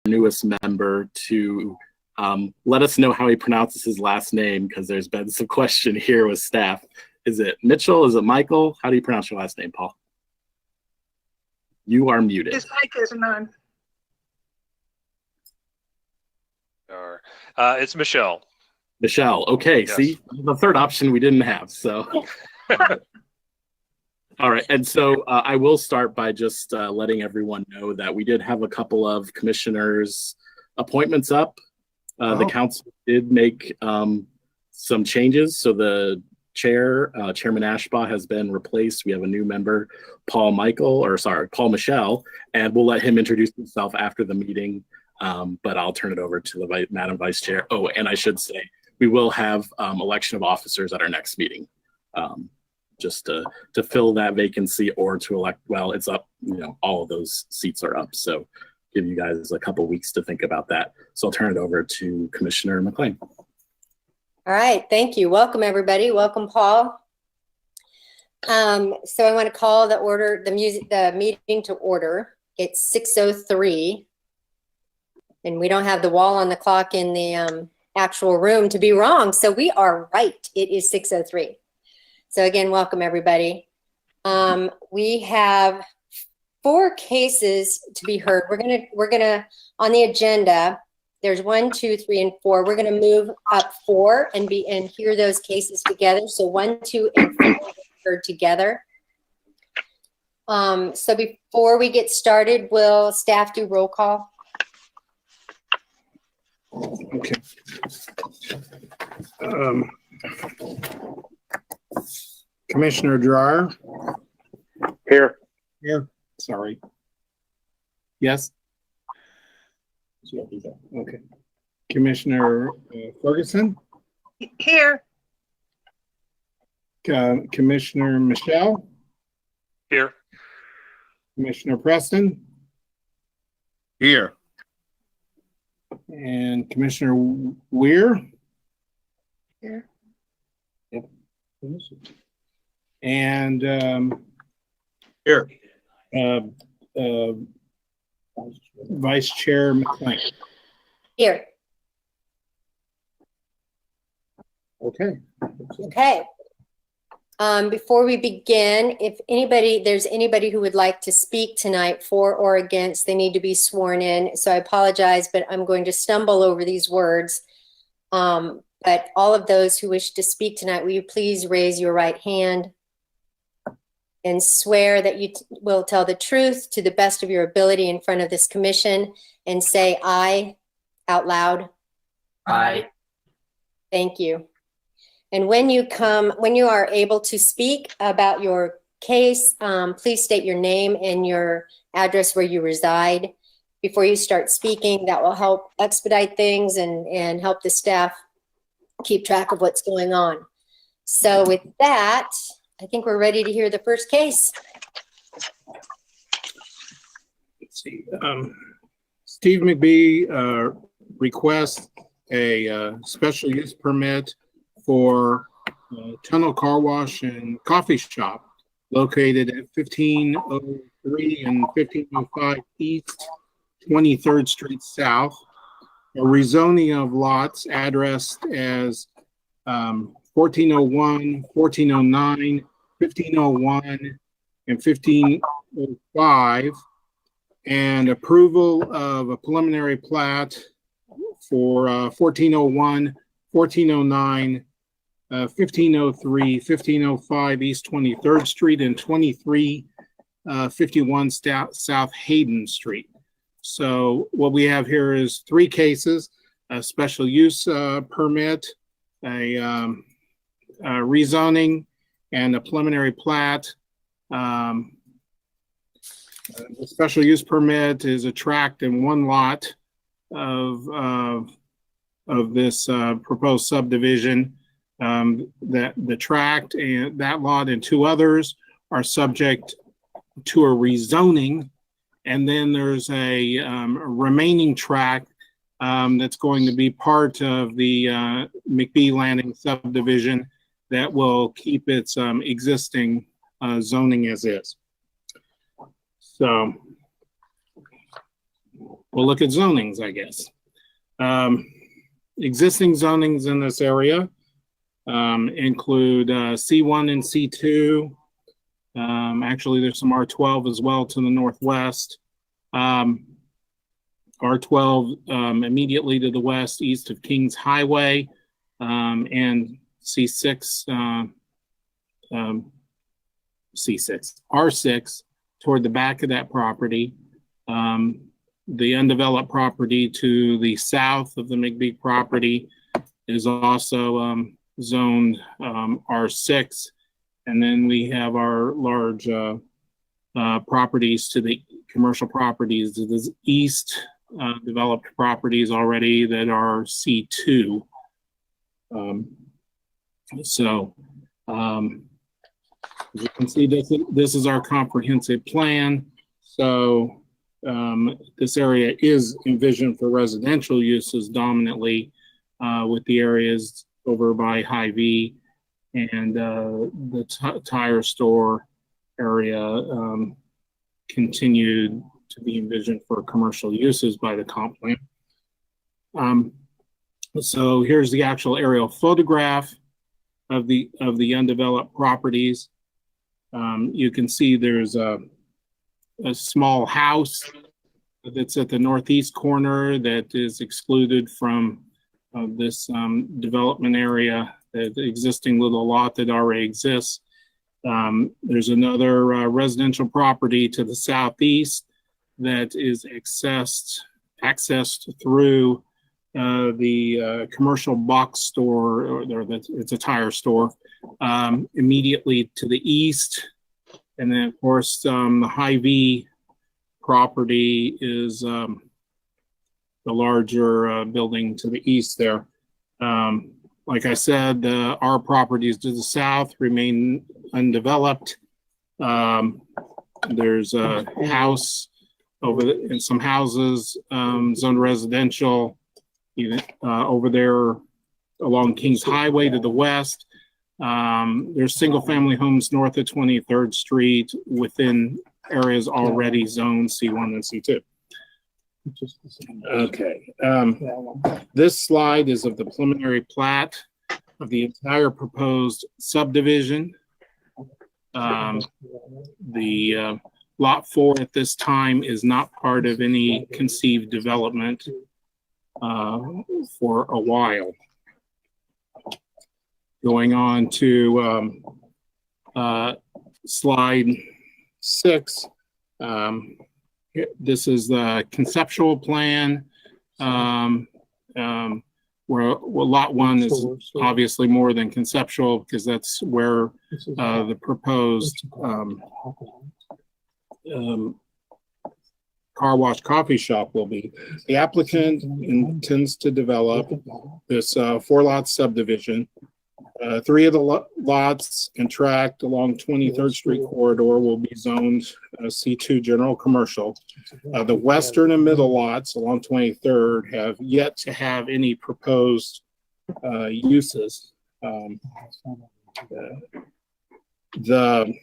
newest member to let us know how he pronounces his last name, because there's been some question here with staff. Is it Mitchell? Is it Michael? How do you pronounce your last name, Paul? You are muted. His mic isn't on. It's Michelle. Michelle. Okay, yes. See, the third option we didn't have. So, all right. And so I will start by just letting everyone know that we did have a couple of commissioners' appointments up. The council did make some changes. So the Chairman Ashbaugh has been replaced. We have a new member, Paul Michelle, and we'll let him introduce himself after the meeting. But I'll turn it over to the Madam Vice Chair. Oh, and I should say, we will have election of officers at our next meeting, just to fill that vacancy or to elect. Well, it's up. All of those seats are up. So give you guys a couple weeks to think about that. So I'll turn it over to Commissioner McLean. All right, thank you. Welcome, everybody. Welcome, Paul. So I want to call the meeting to order. It's 6:03, and we don't have the wall on the clock in the actual room to be wrong. So we are right. It is 6:03. So again, welcome, everybody. We have 4 cases to be heard. We're gonna on the agenda. There's 1, 2, 3, and 4. We're going to move up 4 and hear those cases together. So 1, 2, and 4 will be heard together. So before we get started, will staff do roll call? Okay. Commissioner Dreyer. Here. Here. Sorry. Yes. Okay. Commissioner Ferguson. Here. Commissioner Michelle. Here. Commissioner Preston. Here. And Commissioner Weir. Here. Yep. And Here. Vice Chair McLean. Here. Okay. Okay. Before we begin, if there's anybody who would like to speak tonight for or against, they need to be sworn in. So I apologize, but I'm going to stumble over these words. But all of those who wish to speak tonight, will you please raise your right hand and swear that you will tell the truth to the best of your ability in front of this commission, and say aye out loud. Aye. Thank you. And when you are able to speak about your case, please state your name and your address where you reside before you start speaking. That will help expedite things and help the staff keep track of what's going on. So with that, I think we're ready to hear the first case. Let's see. Steve McBee requests a special use permit for Tunnel Car Wash and Coffee Shop located at 1503 and 1505 East 23rd Street South. A rezoning of lots addressed as 1401, 1409, 1501, and 1505, and approval of a preliminary plat for 1401, 1409, 1503, 1505 East 23rd Street, and 2351 South Hayden Street. So what we have here is 3 cases: a special use permit, a rezoning, and a preliminary plat. The special use permit is a tract in 1 lot of this proposed subdivision. That the tract and that lot and 2 others are subject to a rezoning, and then there's a remaining tract that's going to be part of the McBee Landing subdivision that will keep its existing zoning as is. So we'll look at zonings, I guess. Existing zonings in this area include C1 and C2. Actually, there's some R12 as well to the northwest. R12 immediately to the west, east of Kings Highway, and C6, R6 toward the back of that property. The undeveloped property to the south of the McBeek property is also zoned R6. And then we have our large properties to the commercial properties to the east, developed properties already that are C2. As you can see, this is our comprehensive plan. So this area is envisioned for residential uses dominantly, with the areas over by Hy-Vee and the tire store area continued to be envisioned for commercial uses by the comp plan. So here's the actual aerial photograph of the undeveloped properties. You can see there's a small house that's at the northeast corner that is excluded from this development area, the existing little lot that already exists. There's another residential property to the southeast that is accessed through the commercial box store, or it's a tire store, immediately to the east. And then, of course, the Hy-Vee property is the larger building to the east there. Like I said, our properties to the south remain undeveloped. There's a house and some houses zoned residential over there along Kings Highway to the west. There's single family homes north of 23rd Street within areas already zoned C1 and C2. Okay. This slide is of the preliminary plat of the entire proposed subdivision. The lot 4 at this time is not part of any conceived development for a while. Going on to slide 6. This is the conceptual plan, where lot 1 is obviously more than conceptual because that's where the proposed car wash coffee shop will be. The applicant intends to develop this 4-lot subdivision. 3 of the lots and tract along 23rd Street corridor will be zoned C2 general commercial. The western and middle lots along 23rd have yet to have any proposed uses. The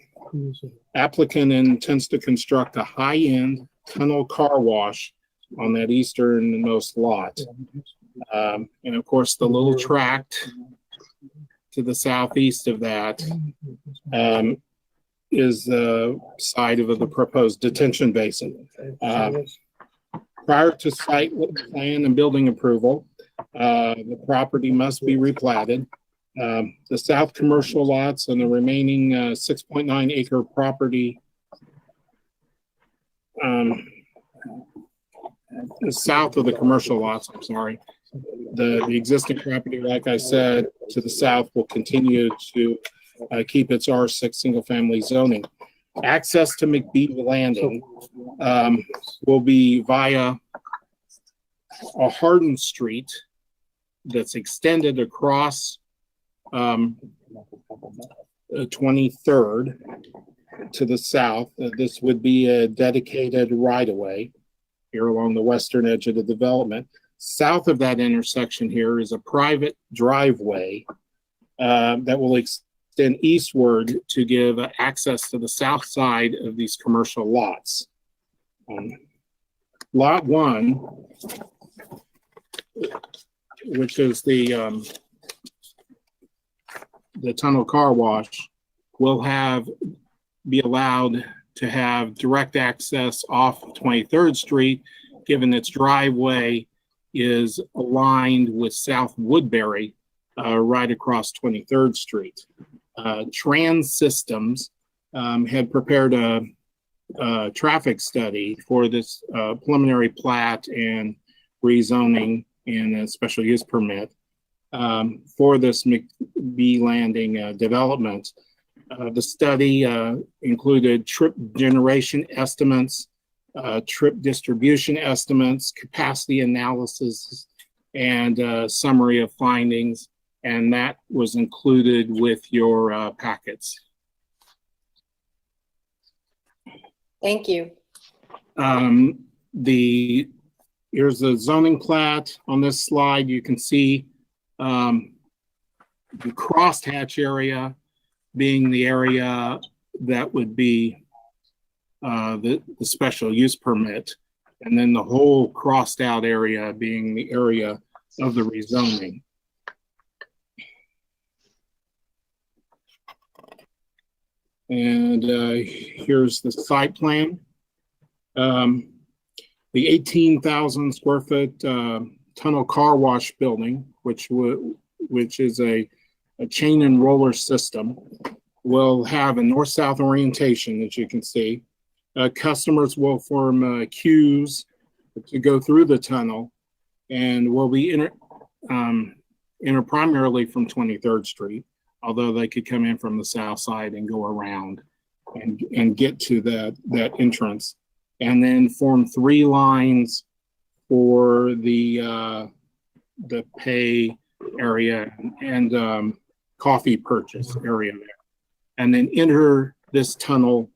applicant intends to construct a high-end tunnel car wash on that easternmost lot. And of course, the little tract to the southeast of that is the site of the proposed detention basin. Prior to site plan and building approval, the property must be replatted. The south commercial lots and the remaining 6.9 acre property south of the commercial lots, I'm sorry. The existing property, like I said, to the south will continue to keep its R6 single family zoning. Access to McBeek Landing will be via a Hardin Street that's extended across 23rd to the south. This would be a dedicated right-of-way here along the western edge of the development. South of that intersection here is a private driveway that will extend eastward to give access to the south side of these commercial lots. Lot 1, which is the tunnel car wash, will be allowed to have direct access off 23rd Street, given its driveway is aligned with South Woodbury, right across 23rd Street. Trans Systems had prepared a traffic study for this preliminary plat and rezoning and a special use permit for this McBee Landing development. The study included trip generation estimates, trip distribution estimates, capacity analysis, and summary of findings, and that was included with your packets. Thank you. Here's the zoning plat. On this slide, you can see the crosshatch area being the area that would be the special use permit, and then the whole crossed out area being the area of the rezoning. And here's the site plan. The 18,000 square foot tunnel car wash building, which is a chain and roller system, will have a north-south orientation, as you can see. Customers will form queues to go through the tunnel, and will be enter primarily from 23rd Street, although they could come in from the south side and go around and get to that entrance, and then form 3 lines for the pay area and coffee purchase area there, and then enter this tunnel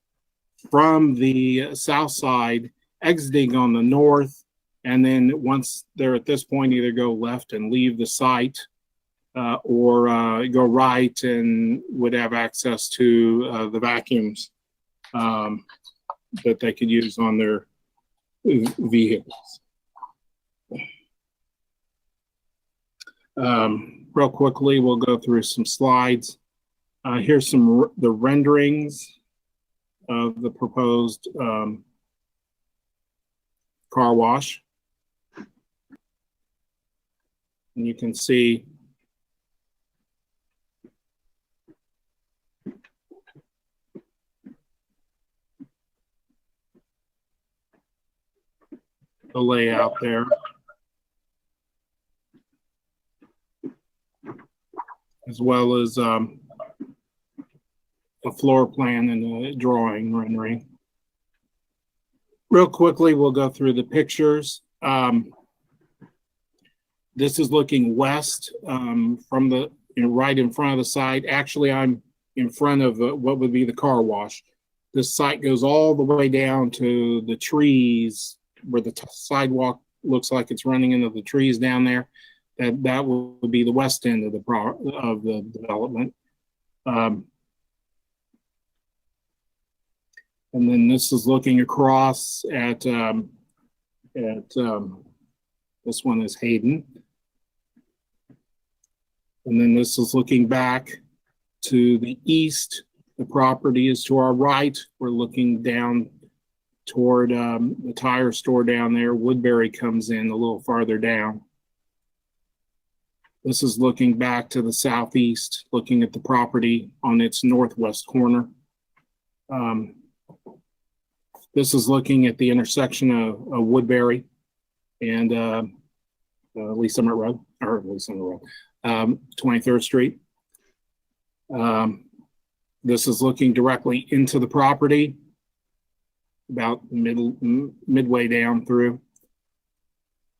from the south side, exiting on the north, and then once they're at this point, either go left and leave the site, or go right and would have access to the vacuums that they could use on their vehicles. Real quickly, we'll go through some slides. Here's the renderings of the proposed car wash. And you can see the layout there, as well as a floor plan and a drawing rendering. Real quickly, we'll go through the pictures. This is looking west from the right in front of the site. Actually, I'm in front of what would be the car wash. This site goes all the way down to the trees where the sidewalk looks like it's running into the trees down there. That will be the west end of the development. And then this is looking across at this one is Hayden. And then this is looking back to the east. The property is to our right. We're looking down toward the tire store down there. Woodbury comes in a little farther down. This is looking back to the southeast, looking at the property on its northwest corner. This is looking at the intersection of Woodbury and Lee Summit Road, or Lee Summit Road, 23rd Street. This is looking directly into the property, about midway down through,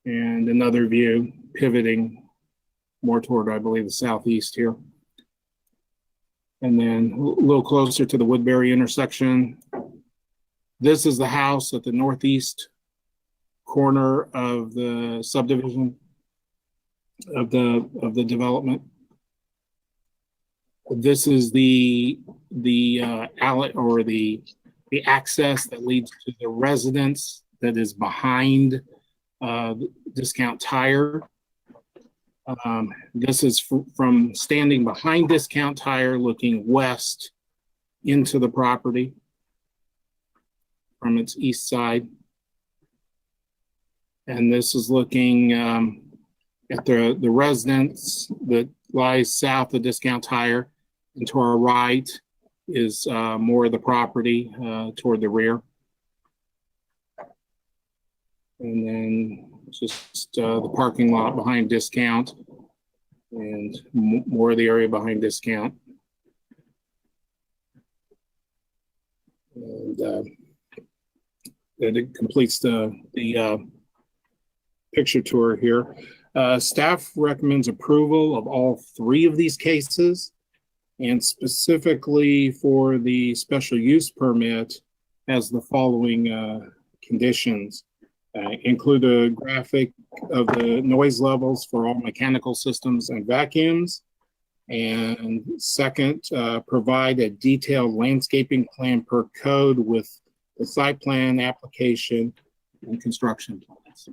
and another view pivoting more toward, I believe, the southeast here. And then a little closer to the Woodbury intersection. This is the house at the northeast corner of the subdivision of the development. This is the alley or the access that leads to the residence that is behind Discount Tire. This is from standing behind Discount Tire, looking west into the property from its east side. And this is looking at the residence that lies south of Discount Tire. And to our right is more of the property toward the rear. And then just the parking lot behind Discount and more of the area behind Discount. And it completes the picture tour here. Staff recommends approval of all 3 of these cases, and specifically for the special use permit has the following conditions. Include a graphic of the noise levels for all mechanical systems and vacuums. And second, provide a detailed landscaping plan per code with the site plan, application, and construction plans.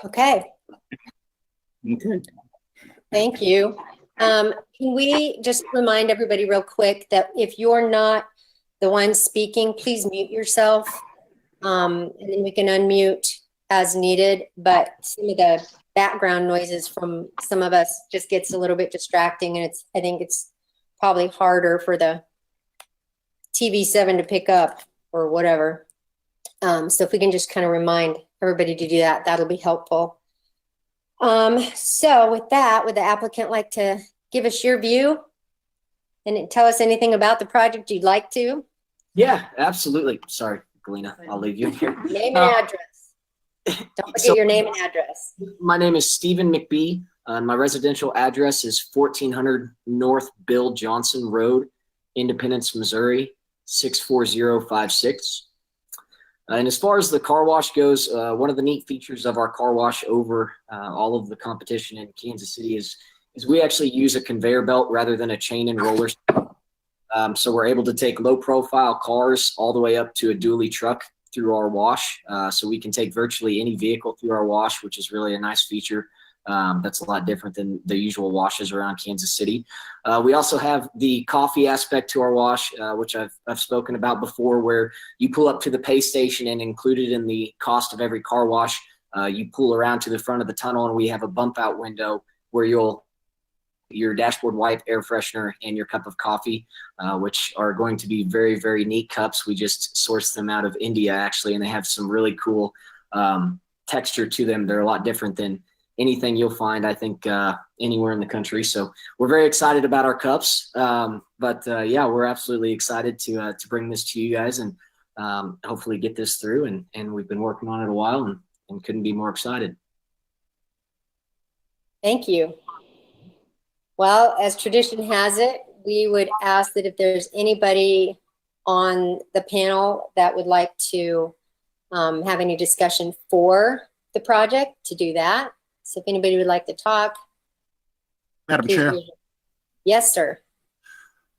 Okay, Okay. thank you. Can we just remind everybody real quick that if you're not the one speaking, please mute yourself. And then we can unmute as needed, but some of the background noises from some of us just gets a little bit distracting, and I think it's probably harder for the TV7 to pick up or whatever. So if we can just kind of remind everybody to do that, that'll be helpful. So with that, would the applicant like to give us your view and tell us anything about the project you'd like to? Yeah, absolutely. Sorry, Galena, I'll leave you here. Name and address. Don't forget so- your name and address. My name is Stephen McBee. My residential address is 1400 North Bill Johnson Road, Independence, Missouri, 64056. And as far as the car wash goes, one of the neat features of our car wash over all of the competition in Kansas City is we actually use a conveyor belt rather than a chain and roller. So we're able to take low profile cars all the way up to a dually truck through our wash. So we can take virtually any vehicle through our wash, which is really a nice feature. That's a lot different than the usual washes around Kansas City. We also have the coffee aspect to our wash, which I've spoken about before, where you pull up to the pay station and included in the cost of every car wash, you pull around to the front of the tunnel and we have a bump out window where your dashboard wipe, air freshener, and your cup of coffee, which are going to be very, very neat cups. We just sourced them out of India actually, and they have some really cool texture to them. They're a lot different than anything you'll find, I think, anywhere in the country. So we're very excited about our cups. But yeah, we're absolutely excited to bring this to you guys and hopefully get this through. And we've been working on it a while and couldn't be more excited. Thank you. Well, as tradition has it, we would ask that if there's anybody on the panel that would like to have any discussion for the project, to do that. So if anybody would like to talk. Madam Chair, Yes, sir.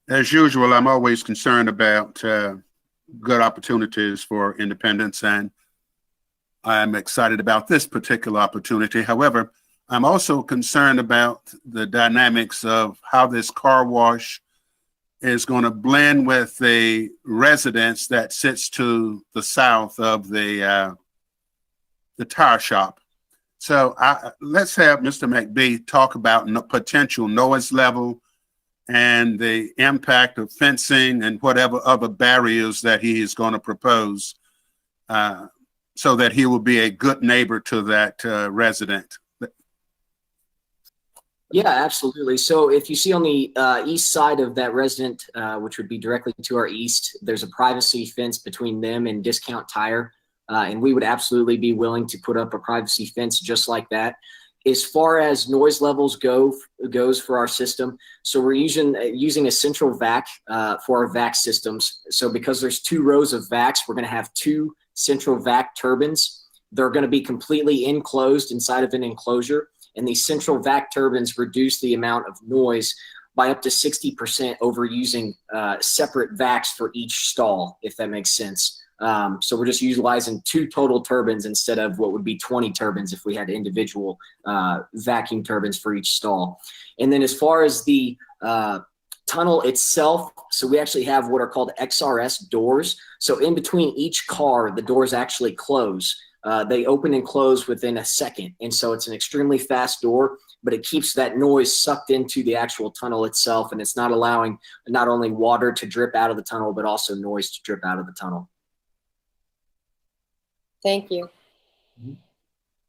as usual, I'm always concerned about good opportunities for independents, and I'm excited about this particular opportunity. However, I'm also concerned about the dynamics of how this car wash is going to blend with the residence that sits to the south of the tire shop. So let's have Mr. McBee talk about potential noise level and the impact of fencing and whatever other barriers that he is going to propose so that he will be a good neighbor to that resident. Yeah, absolutely. So if you see on the east side of that resident, which would be directly to our east, there's a privacy fence between them and Discount Tire. And we would absolutely be willing to put up a privacy fence just like that. As far as noise levels goes for our system, so we're using a central vac for our vac systems. So because there's 2 rows of vacs, we're going to have 2 central vac turbines. They're going to be completely enclosed inside of an enclosure. And these central vac turbines reduce the amount of noise by up to 60% over using separate vacs for each stall, if that makes sense. So we're just utilizing 2 total turbines instead of what would be 20 turbines if we had individual vacuum turbines for each stall. And then as far as the tunnel itself, so we actually have what are called XRS doors. So in between each car, the doors actually close. They open and close within a second. And so it's an extremely fast door, but it keeps that noise sucked into the actual tunnel itself. And it's not allowing not only water to drip out of the tunnel, but also noise to drip out of the tunnel. Thank you.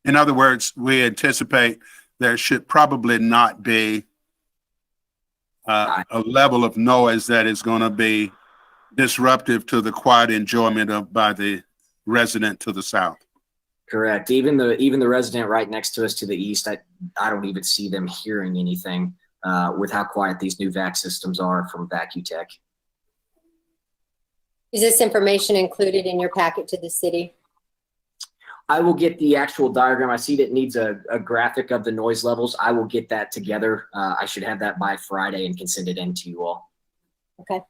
In other words, we anticipate there should probably not be a level of noise that is going to be disruptive to the quiet enjoyment of by the resident to the south. Correct. Even the resident right next to us to the east, I don't even see them hearing anything with how quiet these new vac systems are from VacuTech. Is this information included in your packet to the city? I will get the actual diagram. I see that it needs a graphic of the noise levels. I will get that together. I should have that by Friday and can send it in to you all. Okay.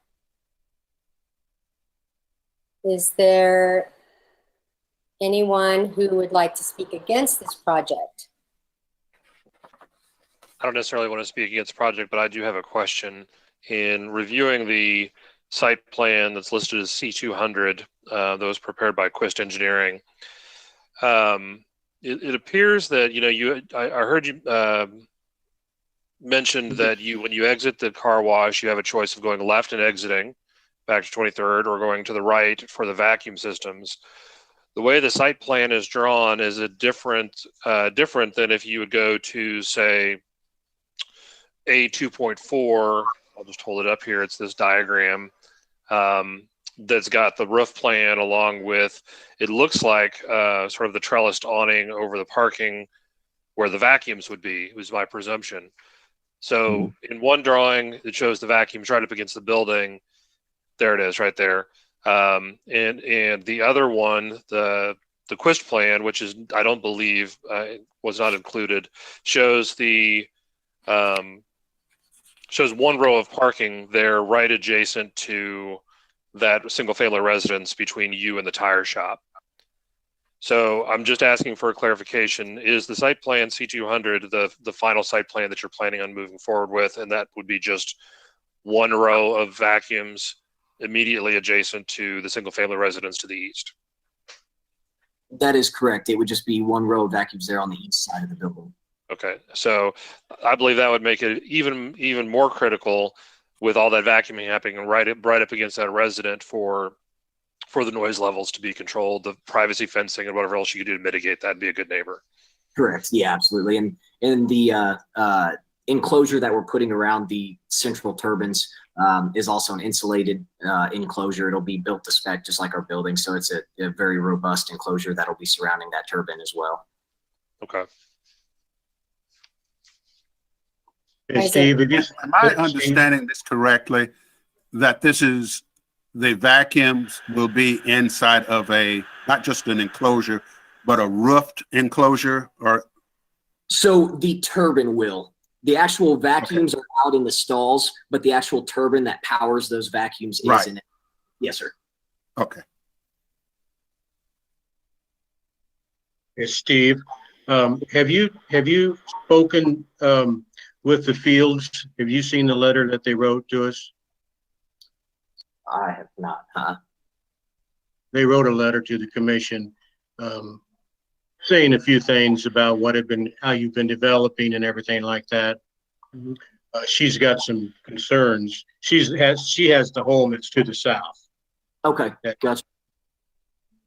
Is there anyone who would like to speak against this project? I don't necessarily want to speak against the project, but I do have a question. In reviewing the site plan that's listed as C200, that was prepared by Quist Engineering, it appears that, I heard you mentioned that when you exit the car wash, you have a choice of going left and exiting back to 23rd or going to the right for the vacuum systems. The way the site plan is drawn is a different than if you would go to, say, A2.4. I'll just hold it up here. It's this diagram that's got the roof plan along with, it looks like sort of the trellised awning over the parking where the vacuums would be, was my presumption. So in one drawing, it shows the vacuums right up against the building. There it is right there. And the other one, the Quist plan, which is, I don't believe was not included, shows shows one row of parking there right adjacent to that single family residence between you and the tire shop. So I'm just asking for a clarification. Is the site plan C200 the final site plan that you're planning on moving forward with? And that would be just one row of vacuums immediately adjacent to the single family residence to the east? That is correct. It would just be one row of vacuums there on the east side of the building. Okay, so I believe that would make it even more critical with all that vacuuming happening and right up against that resident for the noise levels to be controlled, the privacy fencing and whatever else you could do to mitigate that and be a good neighbor. Correct. Yeah, absolutely. And the enclosure that we're putting around the central turbines is also an insulated enclosure. It'll be built to spec just like our building. So it's a very robust enclosure that'll be surrounding that turbine as well. Okay. Hey, Steve, Am I understanding this correctly? That the vacuums will be inside of not just an enclosure, but a roofed enclosure? Or so the turbine will. The actual vacuums are out in the stalls, but the actual turbine that powers those vacuums is in it. Yes, sir. okay. Hey, Steve, have you spoken with the Fields? Have you seen the letter that they wrote to us? I have not, huh? They wrote a letter to the commission saying a few things about how you've been developing and everything like that. She's got some concerns. She has the home that's to the south. Okay, gotcha.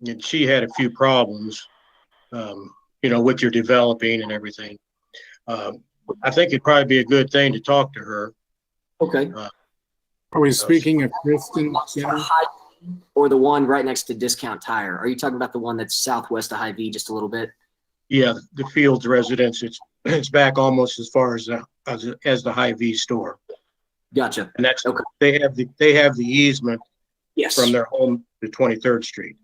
And she had a few problems, with your developing and everything. I think it'd probably be a good thing to talk to her. Okay. Are we speaking of Kristen? Or the one right next to Discount Tire? Are you talking about the one that's southwest of Hy-Vee just a little bit? Yeah, the Fields residence. It's back almost as far as the Hy-Vee store. Gotcha. And that's okay. They have the easement from their home to 23rd Street.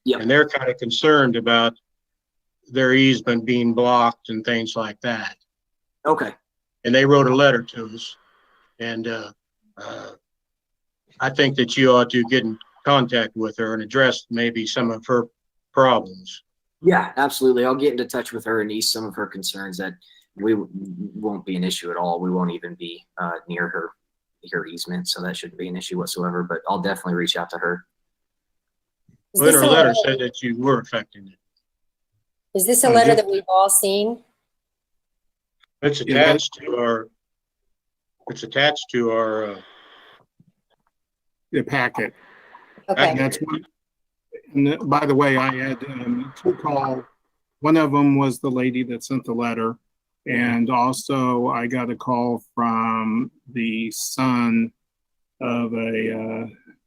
Yeah. And they're kind of concerned about their easement being blocked and things like that. Okay. And they wrote a letter to us, and I think that you ought to get in contact with her and address maybe some of her problems. Yeah, absolutely. I'll get into touch with her and ease some of her concerns. That won't be an issue at all. We won't even be near her easement, so that shouldn't be an issue whatsoever. But I'll definitely reach out to her. Is But this her a letter letter- said that you were affecting it. Is this a letter that we've all seen? It's Yeah, attached to our. It's attached to our. The packet. Okay. And that's one. And by the way, I had two call. One of them was the lady that sent the letter. And also I got a call from the son of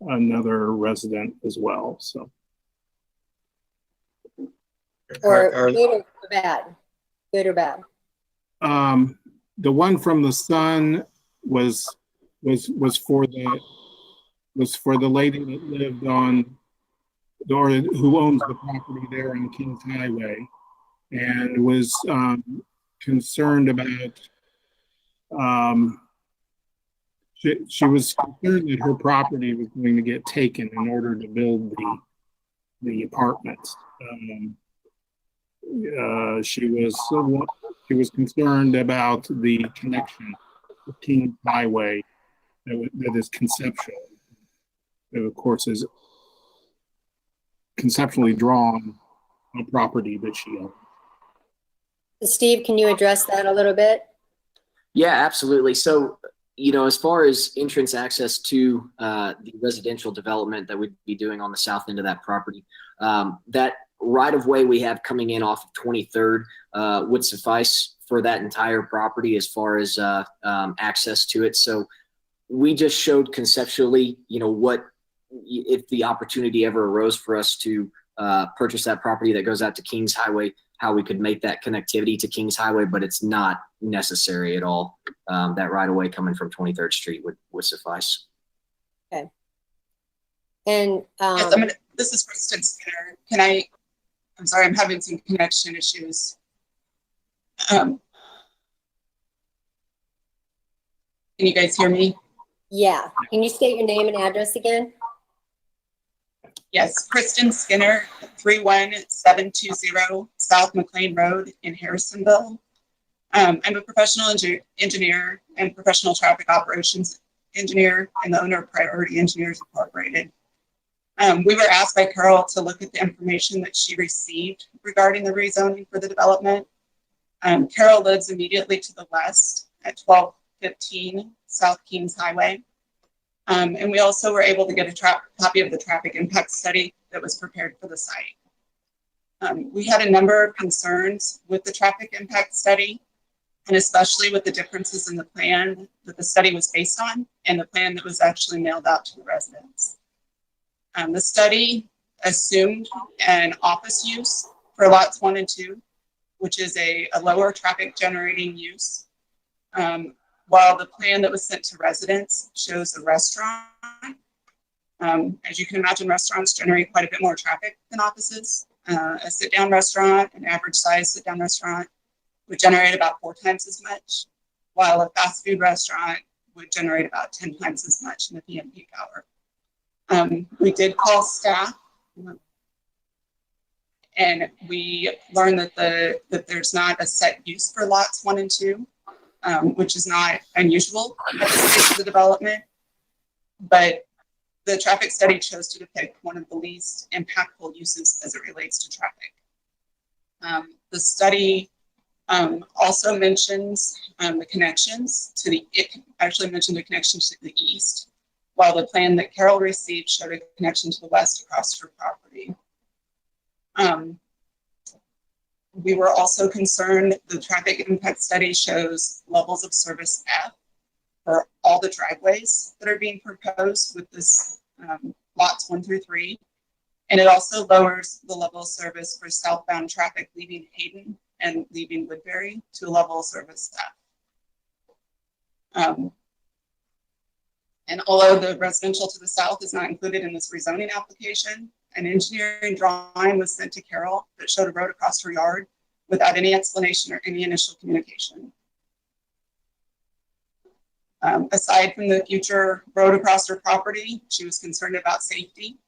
another resident as well. So Or Are- good or bad? Good or bad? the one from the son was for the lady that lived on, or who owns the property there on Kings Highway, and was concerned about. She was concerned that her property was going to get taken in order to build the apartments. She was concerned about the connection to Kings Highway that is conceptual. That of course is conceptually drawn on a property that she owns. Steve, can you address that a little bit? Yeah, absolutely. So, as far as entrance access to the residential development that we'd be doing on the south end of that property, that right of way we have coming in off of 23rd would suffice for that entire property as far as access to it. So we just showed conceptually, what if the opportunity ever arose for us to purchase that property that goes out to Kings Highway, how we could make that connectivity to Kings Highway, but it's not necessary at all. That right of way coming from 23rd Street would suffice. Okay. And Yes, this is Kristen Skinner. I'm sorry, I'm having some connection issues. Can you guys hear me? yeah, can you state your name and address again? Yes, Kristen Skinner, 31720 South McLean Road in Harrisonville. I'm a professional engineer and professional traffic operations engineer and the owner of Priority Engineers Incorporated. We were asked by Carol to look at the information that she received regarding the rezoning for the development. Carol lives immediately to the west at 1215 South Kings Highway. And we also were able to get a copy of the traffic impact study that was prepared for the site. We had a number of concerns with the traffic impact study, and especially with the differences in the plan that the study was based on and the plan that was actually mailed out to the residents. The study assumed an office use for lots 1 and 2, which is a lower traffic generating use. While the plan that was sent to residents shows a restaurant. As you can imagine, restaurants generate quite a bit more traffic than offices. A sit-down restaurant, an average size sit-down restaurant, would generate about 4 times as much, while a fast food restaurant would generate about 10 times as much in the PM peak hour. We did call staff, and we learned that there's not a set use for lots 1 and 2. Which is not unusual at this stage of the development, but the traffic study chose to depict one of the least impactful uses as it relates to traffic. The study also mentions the connections to it actually mentioned a connection to the east, while the plan that Carol received showed a connection to the west across her property. We were also concerned the traffic impact study shows levels of service F for all the driveways that are being proposed with this lots 1 through 3. And it also lowers the level of service for southbound traffic leaving Hayden and leaving Woodbury to a level of service F. And although the residential to the south is not included in this rezoning application, an engineering drawing was sent to Carol that showed a road across her yard without any explanation or any initial communication. Aside from the future road across her property, she was concerned about safety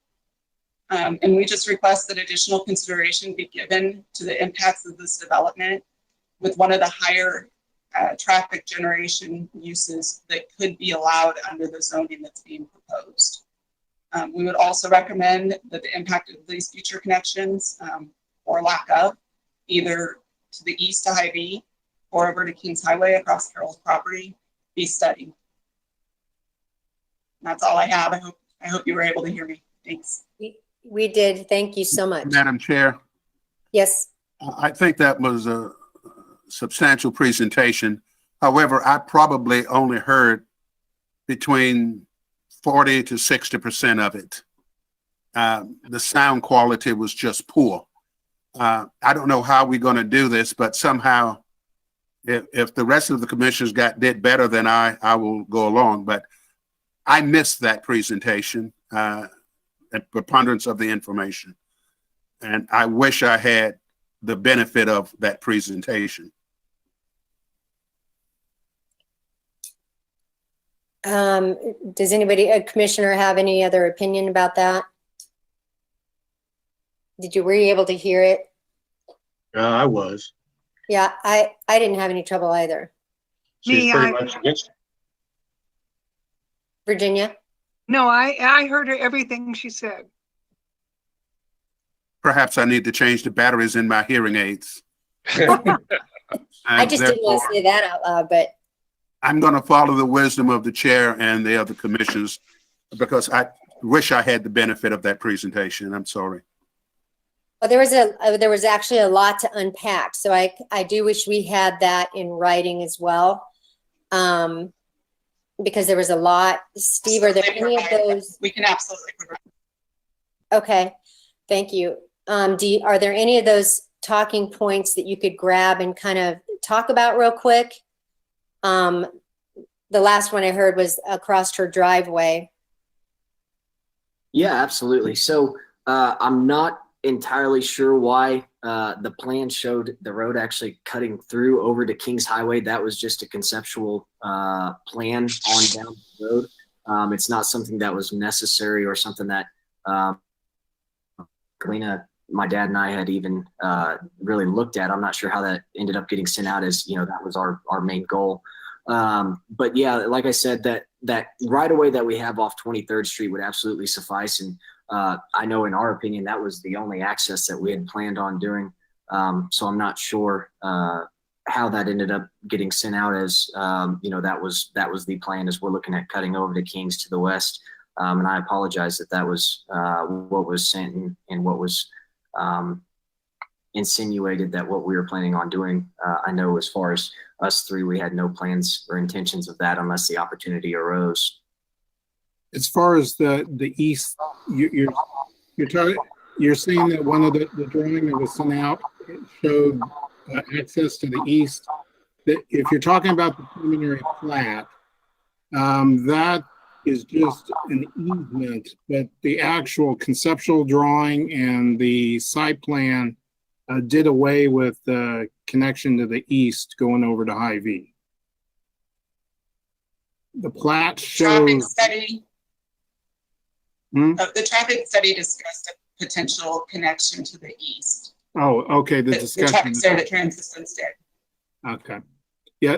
And we just request that additional consideration be given to the impacts of this development with one of the higher traffic generation uses that could be allowed under the zoning that's being proposed. We would also recommend that the impact of these future connections or lack of, either to the east to Hy-Vee or over to Kings Highway across Carroll's property, be studied. And that's all I have. I hope you were able to hear me. Thanks. We did. Thank you so much. Madam Chair, Yes. I think that was a substantial presentation. However, I probably only heard between 40 to 60% of it. The sound quality was just poor. I don't know how we're going to do this, but somehow, if the rest of the commissioners did better than I will go along. But I missed that presentation, a preponderance of the information, and I wish I had the benefit of that presentation. Does anybody, a commissioner, have any other opinion about that? Were you able to hear it? I was. Yeah, I didn't have any trouble either. She's Me, pretty I- much against it. Virginia? No, I heard her, everything she said. Perhaps I need to change the batteries in my hearing aids. I just didn't want to say that out loud, but I'm going to follow the wisdom of the chair and the other commissioners because I wish I had the benefit of that presentation. I'm sorry. well, there was actually a lot to unpack. So I do wish we had that in writing as well. Because there was a lot. Steve, are there any of those? We can absolutely provide. Okay, thank you. Are there any of those talking points that you could grab and kind of talk about real quick? The last one I heard was across her driveway. Yeah, absolutely. So I'm not entirely sure why the plan showed the road actually cutting through over to Kings Highway. That was just a conceptual plan on down the road. It's not something that was necessary or something that Galena, my dad, and I had even really looked at. I'm not sure how that ended up getting sent out, as that was our main goal. But yeah, like I said, that right away that we have off 23rd Street would absolutely suffice. And I know in our opinion, that was the only access that we had planned on doing. So I'm not sure how that ended up getting sent out as, that was the plan, as we're looking at cutting over to Kings to the west. And I apologize that was what was sent and what was insinuated that what we were planning on doing. I know as far as us three, we had no plans or intentions of that unless the opportunity arose. As far as the east, you're saying that one of the drawing that was sent out showed access to the east. That if you're talking about the preliminary plat, that is just an easement, but the actual conceptual drawing and the site plan did away with the connection to the east going over to Hy-Vee. The plat Traffic shows. study. The traffic study discussed a potential connection to the east. Oh, okay. The The discussion. traffic study that Trans-Systems did. Okay. Yeah.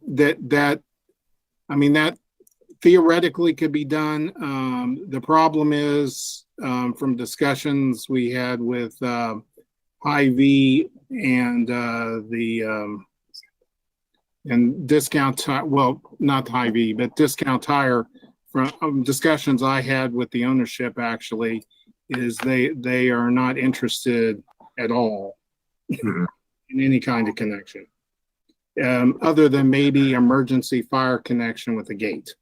That theoretically could be done. The problem is from discussions we had with Hy-Vee and and Discount Tire. Well, not Hy-Vee, but Discount Tire. From discussions I had with the ownership, actually, is they are not interested at all in any kind of connection, other than maybe emergency fire connection with a gate.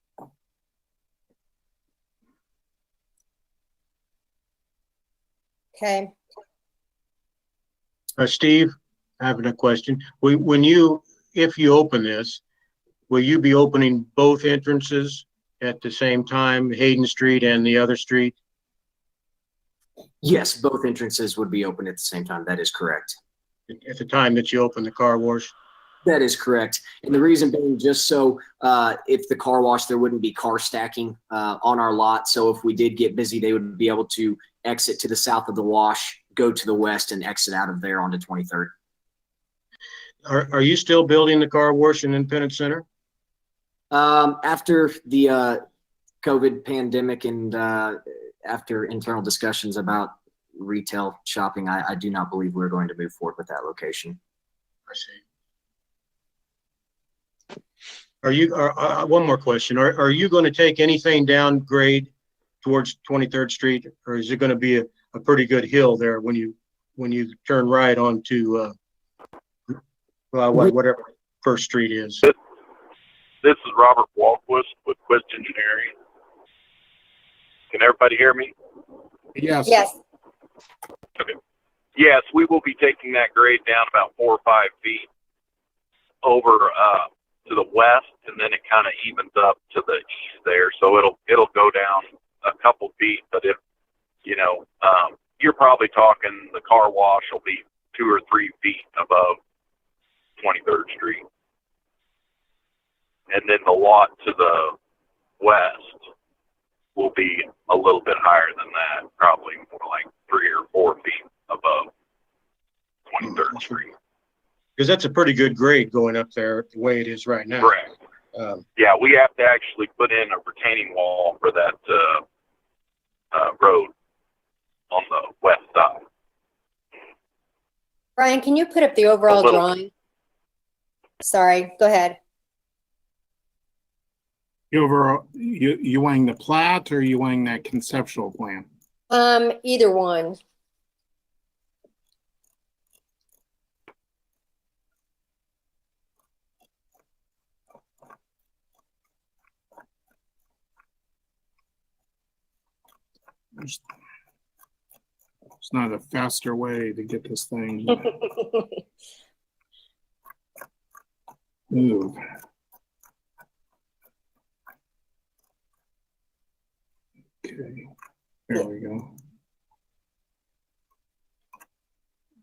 Okay. Steve, I have a question. If you open this, will you be opening both entrances at the same time, Hayden Street and the other street? Yes, both entrances would be open at the same time. That is correct. At the time that you open the car wash? That is correct. And the reason being just so if the car wash, there wouldn't be car stacking on our lot. So if we did get busy, they would be able to exit to the south of the wash, go to the west, and exit out of there onto 23rd. Are you still building the car wash in Independence Center? After the COVID pandemic and after internal discussions about retail shopping, I do not believe we're going to move forward with that location. I see. Are you, one more question. Are you going to take anything downgrade towards 23rd Street, or is it going to be a pretty good hill there when you turn right onto whatever First Street is? This is Robert Walquist with Quist Engineering. Can everybody hear me? Yes. Yes. Okay. Yes, we will be taking that grade down about 4 or 5 feet over to the west, and then it kind of evens up to the east there. So it'll go down a couple feet, but if you're probably talking the car wash will be 2 or 3 feet above 23rd Street. And then the lot to the west will be a little bit higher than that, probably more like 3 or 4 feet above 23rd Street. Because that's a pretty good grade going up there the way it is right now. Correct. Yeah, we have to actually put in a retaining wall for that road on the west side. Brian, can you put up the overall little. drawing? Sorry, go ahead. You weighing the plat or you weighing that conceptual plan? Either one. There's not a faster way to get this thing move. Okay, there we go.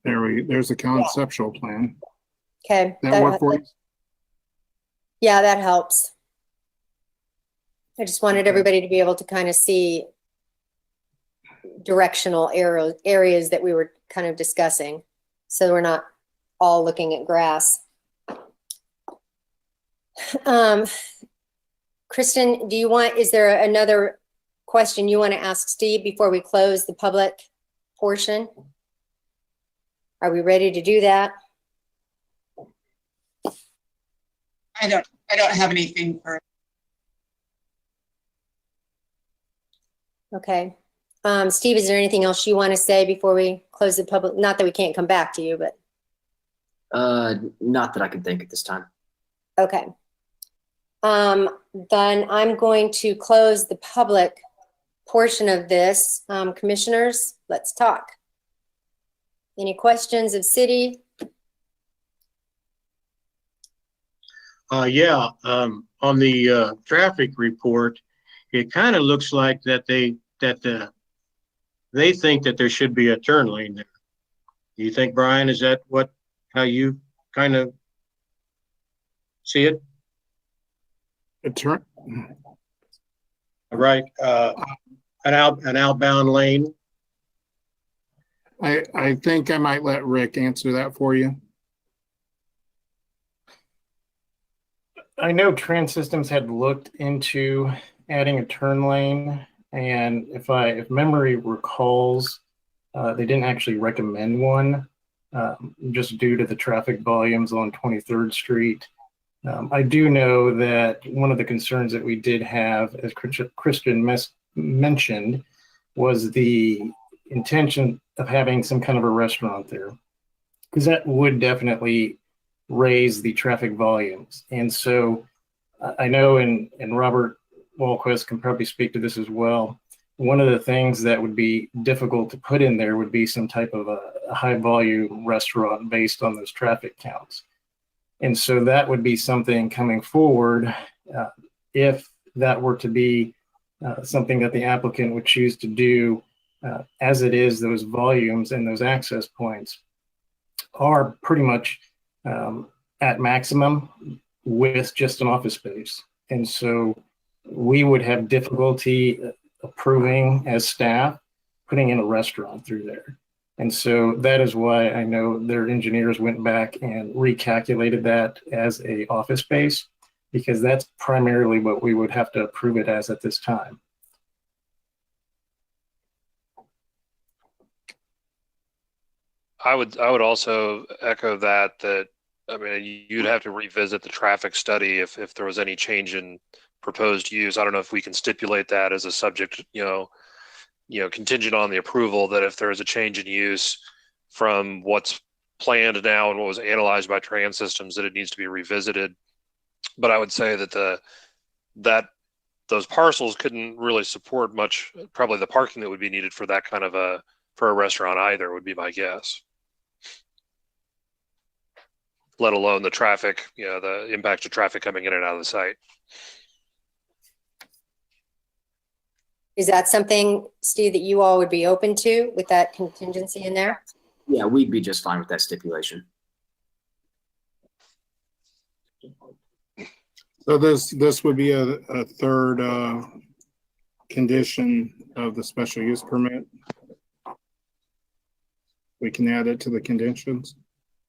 There's a conceptual plan. Okay. That work for you? Yeah, that helps. I just wanted Okay. everybody to be able to kind of see directional areas that we were kind of discussing, so we're not all looking at grass. Kristen, is there another question you want to ask Steve before we close the public portion? Are we ready to do that? I don't have anything for. Okay. Steve, is there anything else you want to say before we close the public? Not that we can't come back to you, but. Not that I can think at this time. Okay. Then I'm going to close the public portion of this. Commissioners, let's talk. Any questions of city? Yeah, on the traffic report, it kind of looks like that they think that there should be a turn lane there. Do you think, Brian, is that how you kind of see it? A turn. Right, an outbound lane. I think I might let Rick answer that for you. I know Trans Systems had looked into adding a turn lane, and if memory recalls, they didn't actually recommend one, just due to the traffic volumes on 23rd Street. I do know that one of the concerns that we did have, as Christian mentioned, was the intention of having some kind of a restaurant there, because that would definitely raise the traffic volumes. And so I know, and Robert Walquist can probably speak to this as well, one of the things that would be difficult to put in there would be some type of a high volume restaurant based on those traffic counts. And so that would be something coming forward, if that were to be something that the applicant would choose to do. As it is, those volumes and those access points are pretty much at maximum with just an office space. And so we would have difficulty approving as staff putting in a restaurant through there. And so that is why I know their engineers went back and recalculated that as a office space, because that's primarily what we would have to approve it as at this time. I would also echo that I mean, you'd have to revisit the traffic study if there was any change in proposed use. I don't know if we can stipulate that as a subject, contingent on the approval, that if there is a change in use from what's planned now and what was analyzed by Trans Systems, that it needs to be revisited. But I would say that those parcels couldn't really support much, probably the parking that would be needed for that kind of for a restaurant either, would be my guess. Let alone the traffic, the impact of traffic coming in and out of the site. Is that something, Steve, that you all would be open to with that contingency in there? Yeah, we'd be just fine with that stipulation. So this would be a third condition of the special use permit. We can add it to the conditions.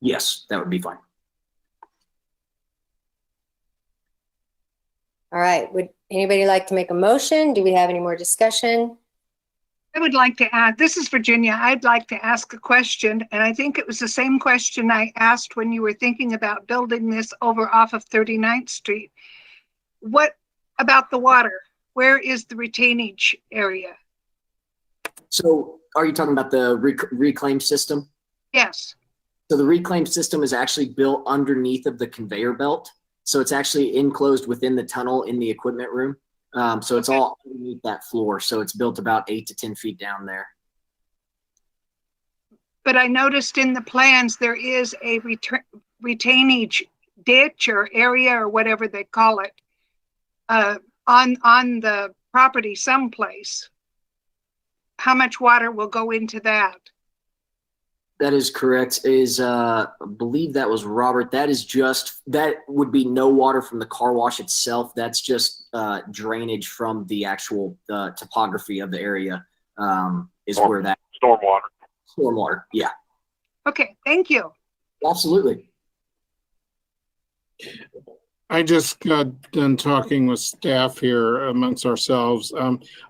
Yes, that would be fine. All right, would anybody like to make a motion? Do we have any more discussion? I would like to add, this is Virginia. I'd like to ask a question, and I think it was the same question I asked when you were thinking about building this over off of 39th Street. What about the water? Where is the retainage area? So are you talking about the reclaim system? Yes. So the reclaim system is actually built underneath of the conveyor belt. So it's actually enclosed within the tunnel in the equipment room. So it's all underneath that floor. So it's built about 8 to 10 feet down there. But I noticed in the plans, there is a retainage ditch or area or whatever they call it on the property someplace. How much water will go into that? That is correct. I believe that was Robert. That would be no water from the car wash itself. That's just drainage from the actual topography of the area is where that. Stormwater. Stormwater, yeah. Okay, thank you. Absolutely. I just got done talking with staff here amongst ourselves.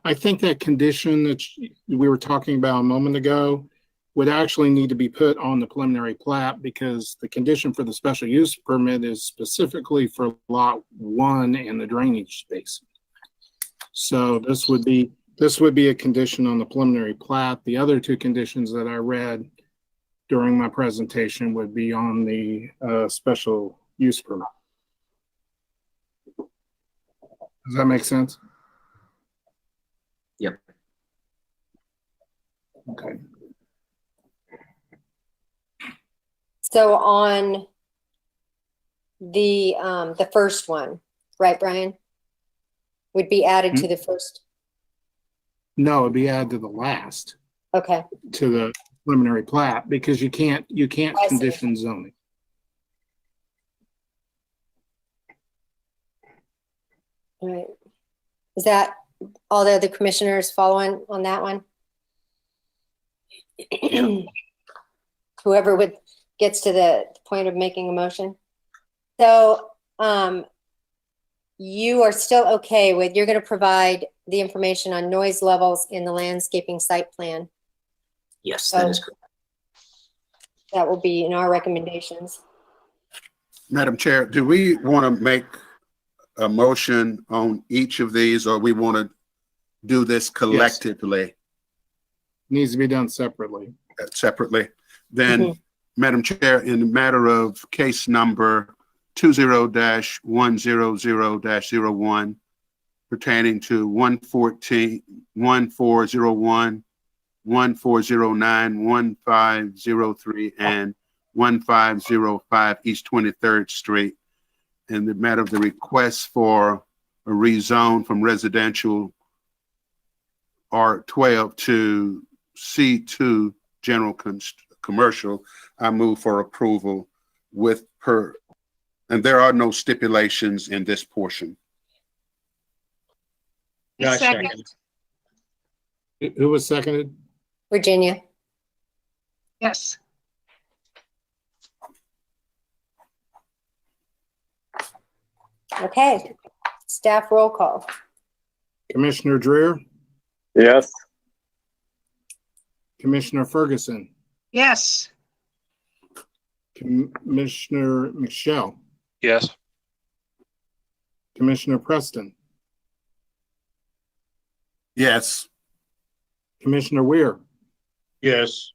I think that condition that we were talking about a moment ago would actually need to be put on the preliminary plat, because the condition for the special use permit is specifically for lot 1 and the drainage space. So this would be a condition on the preliminary plat. The other two conditions that I read during my presentation would be on the special use permit. Does that make sense? Yep. Okay. So on the first one, right, Brian? Would be added to the first? No, it'd be added to the last, Okay, to the preliminary plat, because you can't I see. condition zoning. all right. Is that all the other commissioners following on that one? Whoever gets to the point of making a motion. So you are still okay with, you're going to provide the information on noise levels in the landscaping site plan. Yes, that is correct. That will be in our recommendations. Madam Chair, do we want to make a motion on each of these, or we want to do this collectively? Needs to be done separately. Separately? Then, Madam Chair, in the matter of case number 20-100-01 pertaining to 114, 1401, 1409, 1503, and 1505 East 23rd Street, in the matter of the request for a rezone from residential R12 to C2 general commercial, I move for approval and there are no stipulations in this portion. Yeah, I Second. second. Who was seconded? Virginia, Yes. okay. Staff roll call. Commissioner Dreer, Yes. Commissioner Ferguson, Yes. Commissioner Michelle, Yes. Commissioner Preston, Yes. Commissioner Weir, Yes.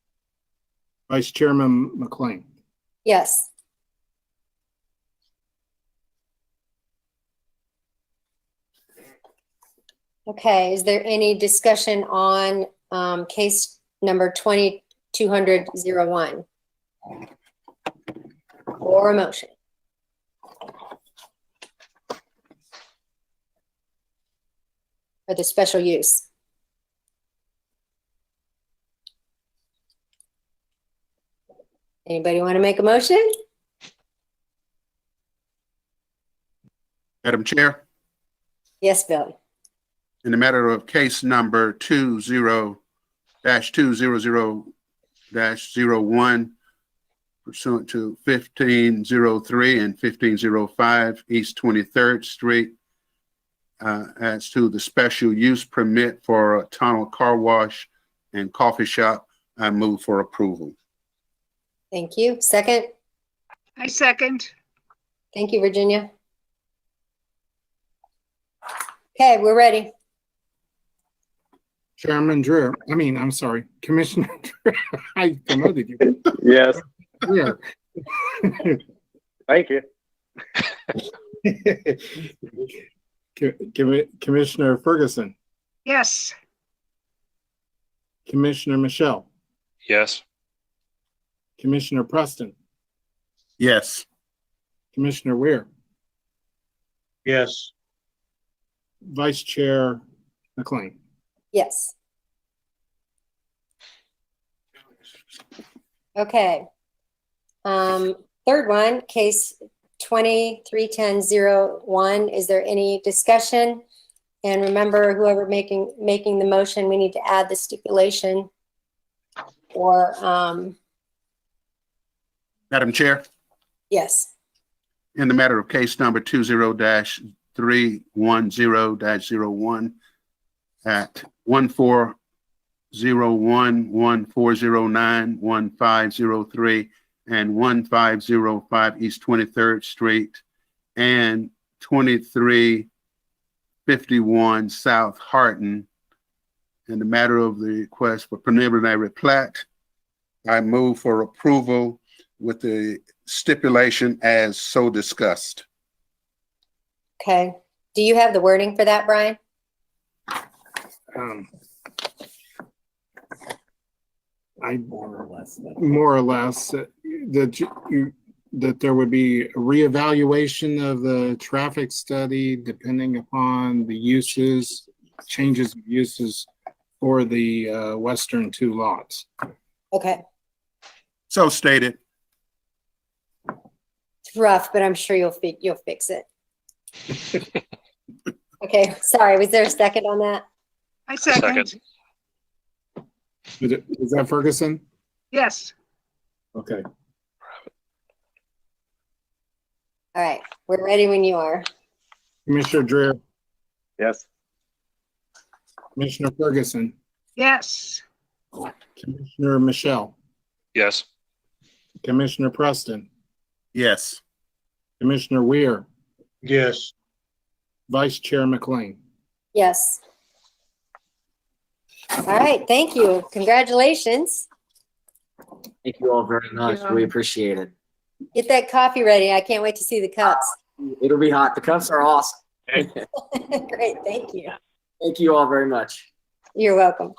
Vice Chairman McLean. Yes. Okay, is there any discussion on case number 2200-01? Or a motion? For the special use? Anybody want to make a motion? Madam Chair, Yes, Bill. in the matter of case number 20-200-01 pursuant to 1503 and 1505 East 23rd Street, as to the special use permit for a tunnel car wash and coffee shop, I move for approval. Thank you. Second? I second. Thank you, Virginia. Okay, we're ready. Chairman Dreer, I'm sorry, Commissioner Dreer, I promoted you. Yes. Yeah. Thank you. Commissioner Ferguson, Yes. Commissioner Michelle, Yes. Commissioner Preston, Yes. Commissioner Weir, Yes. Vice Chair McLean. Yes. Okay. Third one, case 2310-01. Is there any discussion? And remember, whoever making the motion, we need to add the stipulation or Madam Chair, yes. in the matter of case number 20-310-01 at 1401, 1409, 1503, and 1505 East 23rd Street, and 2351 South Harton. In the matter of the request for preliminary plat, I move for approval with the stipulation as so discussed. Okay. Do you have the wording for that, Brian? I more or less that there would be a reevaluation of the traffic study depending upon the uses, changes of uses for the western two lots. Okay. So stated. It's rough, but I'm sure you'll fix it. Okay, sorry. Was there a second on that? I second. Second. Is that Ferguson? Yes. Okay. All right, we're ready when you are. Commissioner Dreer, Yes. Commissioner Ferguson, Yes. Commissioner Michelle, Yes. Commissioner Preston, Yes. Commissioner Weir, Yes. Vice Chair McLean. Yes. All right, thank you. Congratulations. Thank you all very much. you. We appreciate it. Get that coffee ready. I can't wait to see the cups. It'll be hot. The cups are awesome. Great, thank you. Thank you all very much. You're welcome.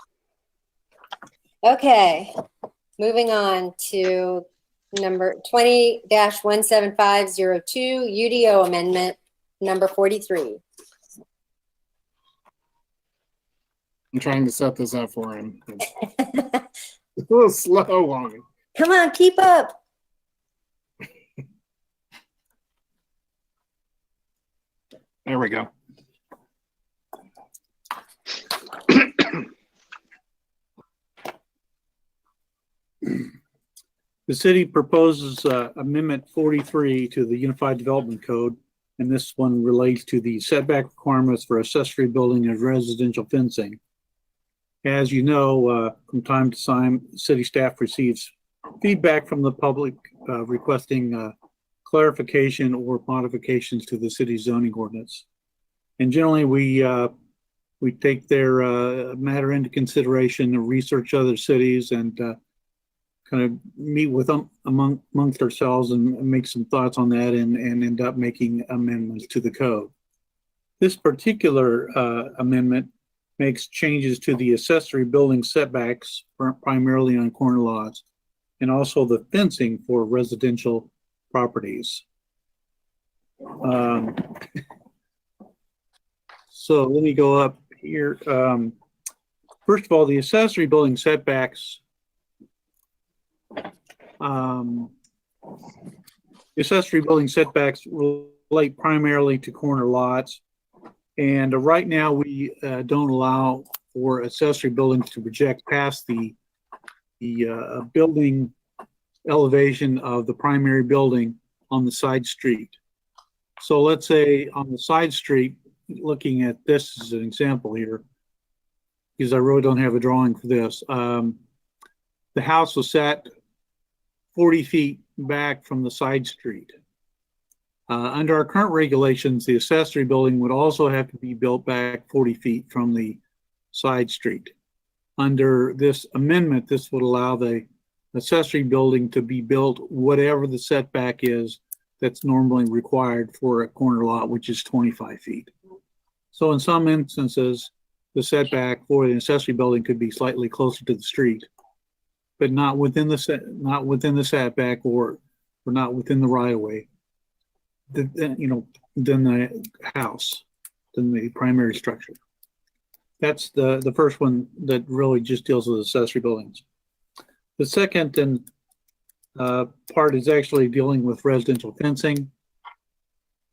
Okay, moving on to number 20-17502, UDO amendment number 43. I'm trying to set this up for him. It's a little slow on me. Come on, keep up. There we go. The city proposes Amendment 43 to the Unified Development Code, and this one relates to the setback requirements for accessory building and residential fencing. As you know, from time to time, city staff receives feedback from the public requesting clarification or modifications to the city zoning ordinance. And generally, we take their matter into consideration and research other cities and kind of meet with them amongst ourselves and make some thoughts on that and end up making amendments to the code. This particular amendment makes changes to the accessory building setbacks primarily on corner lots and also the fencing for residential properties. So let me go up here. First of all, the accessory building setbacks. The accessory building setbacks relate primarily to corner lots. And right now we don't allow for accessory buildings to project past the building elevation of the primary building on the side street. So let's say on the side street, looking at this as an example here, because I really don't have a drawing for this. The house was set 40 feet back from the side street. Under our current regulations, the accessory building would also have to be built back 40 feet from the side street. Under this amendment, this would allow the accessory building to be built whatever the setback is that's normally required for a corner lot, which is 25 feet. So in some instances, the setback for the accessory building could be slightly closer to the street, but not within the setback or not within the right of way. Than the house, than the primary structure. That's the first one that really just deals with accessory buildings. The second part is actually dealing with residential fencing.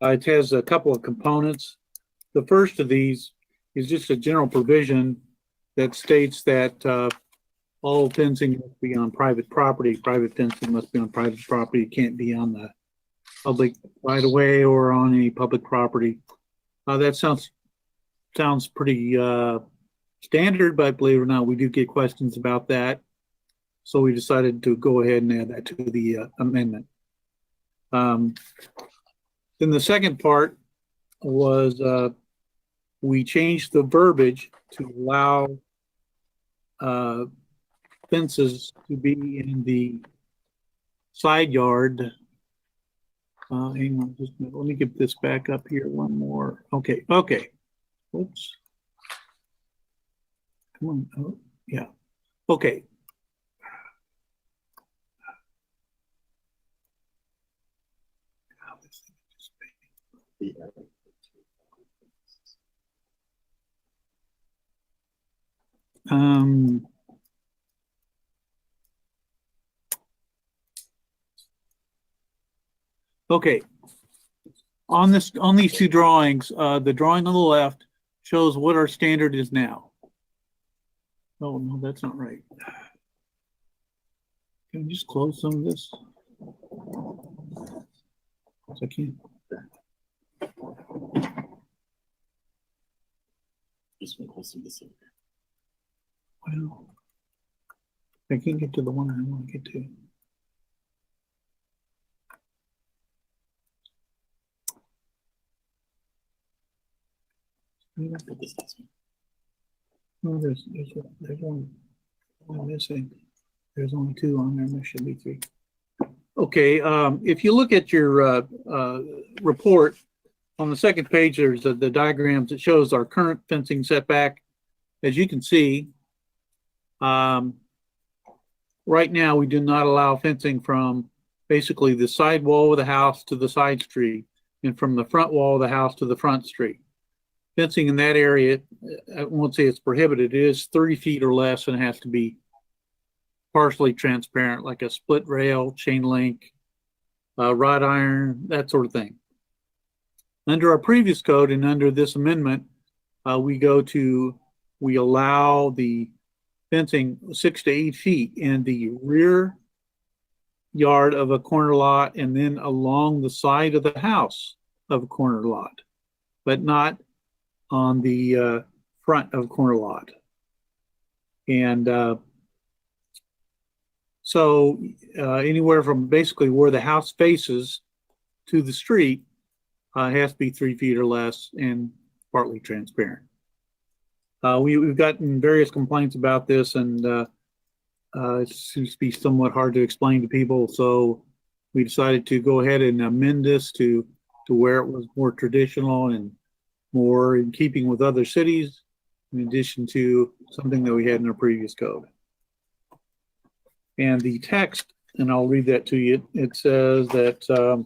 It has a couple of components. The first of these is just a general provision that states that all fencing must be on private property. Private fencing must be on private property. It can't be on the public right of way or on any public property. That sounds pretty standard, but believe it or not, we do get questions about that. So we decided to go ahead and add that to the amendment. Then the second part was we changed the verbiage to allow fences to be in the side yard. Hang on just a minute. Let me get this back up here one more. Okay. Oops. Come on. Oh, yeah. Okay. Okay. On these two drawings, the drawing on the left shows what our standard is now. Oh no, that's not right. Can we just close some of this? I can't. Just want to close some of this over. Well, I can't get to the one I want to get to. Put this last one. No, there's one missing. There's only two on there, and there should be three. Okay, if you look at your report, on the second page, there's the diagrams that shows our current fencing setback. As you can see, right now we do not allow fencing from basically the side wall of the house to the side street and from the front wall of the house to the front street. Fencing in that area, I won't say it's prohibited, it is 30 feet or less and it has to be partially transparent, like a split rail, chain link, wrought iron, that sort of thing. Under our previous code and under this amendment, we allow the fencing 6 to 8 feet in the rear yard of a corner lot and then along the side of the house of a corner lot, but not on the front of a corner lot. And so anywhere from basically where the house faces to the street has to be 3 feet or less and partly transparent. We've gotten various complaints about this, and it seems to be somewhat hard to explain to people. So we decided to go ahead and amend this to where it was more traditional and more in keeping with other cities, in addition to something that we had in our previous code. And the text, and I'll read that to you. It says that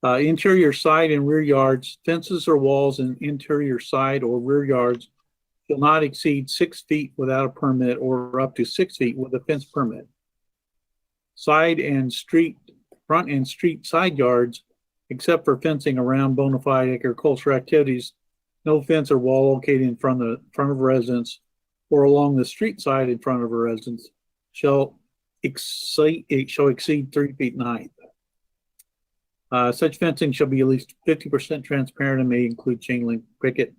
interior side and rear yards, fences or walls in interior side or rear yards shall not exceed 6 feet without a permit or up to 6 feet with a fence permit. Side and street, front and street side yards, except for fencing around bona fide agricultural activities, no fence or wall located in front of a residence or along the street side in front of a residence shall exceed 3 feet in height. Such fencing shall be at least 50% transparent and may include chain link, picket,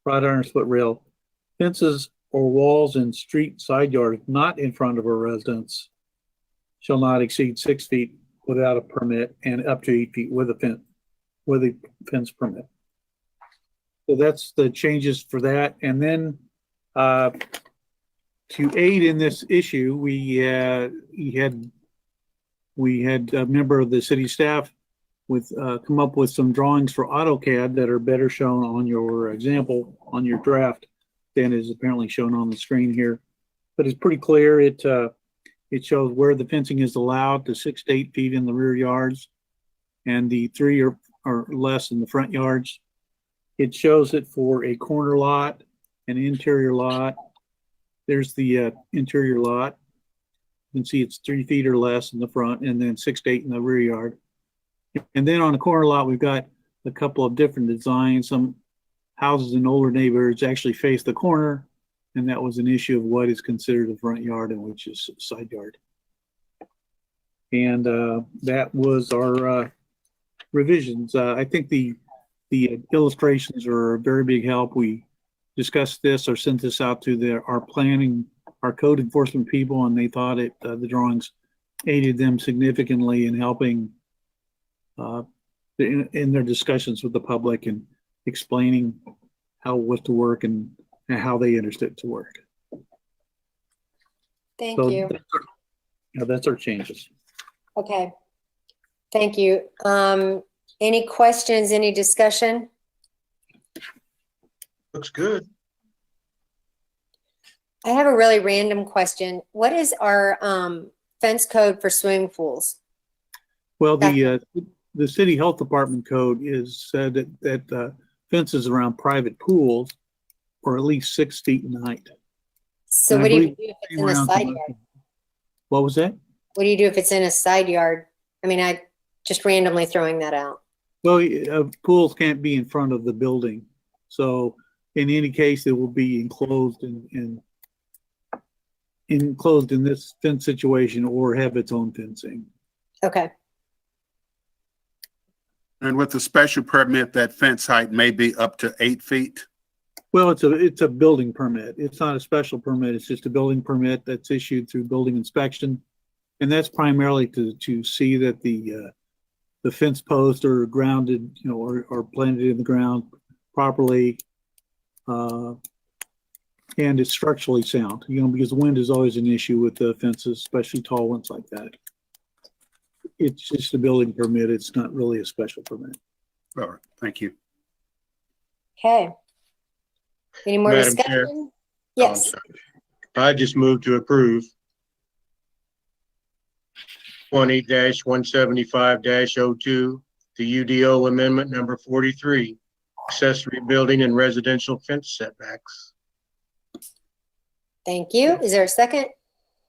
wrought iron split rail. Fences or walls in street side yards not in front of a residence shall not exceed 6 feet without a permit and up to 8 feet with a fence permit. So that's the changes for that. And then to aid in this issue, we had a member of the city staff come up with some drawings for AutoCAD that are better shown on your example, on your draft, than is apparently shown on the screen here. But it's pretty clear. It shows where the fencing is allowed to 6 to 8 feet in the rear yards and the 3 or less in the front yards. It shows it for a corner lot, an interior lot. There's the interior lot. You can see it's 3 feet or less in the front and then 6 to 8 in the rear yard. And then on the corner lot, we've got a couple of different designs. Some houses in older neighborhoods actually face the corner, and that was an issue of what is considered a front yard and which is a side yard. And that was our revisions. I think the illustrations are a very big help. We discussed this or sent this out to our code enforcement people, and they thought the drawings aided them significantly in helping in their discussions with the public and explaining how it was to work and how they understood it to work. Thank So you. that's our changes. Okay. Thank you. Any questions, any discussion? Looks good. I have a really random question. What is our fence code for swimming pools? Well, the city health department code is said that fences around private pools are at least 6 feet in height. So And what I do you believe do if it's in a around side commercial. yard? What was that? What do you do if it's in a side yard? I mean, I just randomly throwing that out. Well, pools can't be in front of the building. So in any case, it will be enclosed enclosed in this fence situation or have its own fencing. Okay. And with the special permit, that fence height may be up to 8 feet. Well, it's a building permit. It's not a special permit. It's just a building permit that's issued through building inspection. And that's primarily to see that the fence posts are grounded, or planted in the ground properly. And it's structurally sound, because the wind is always an issue with the fences, especially tall ones like that. It's just a building permit. It's not really a special permit. All right, thank you. Okay. Any more Madam Chair? discussion? Yes. I just moved to approve 20-175-02, the UDO amendment number 43, accessory building and residential fence setbacks. Thank you. Is there a second?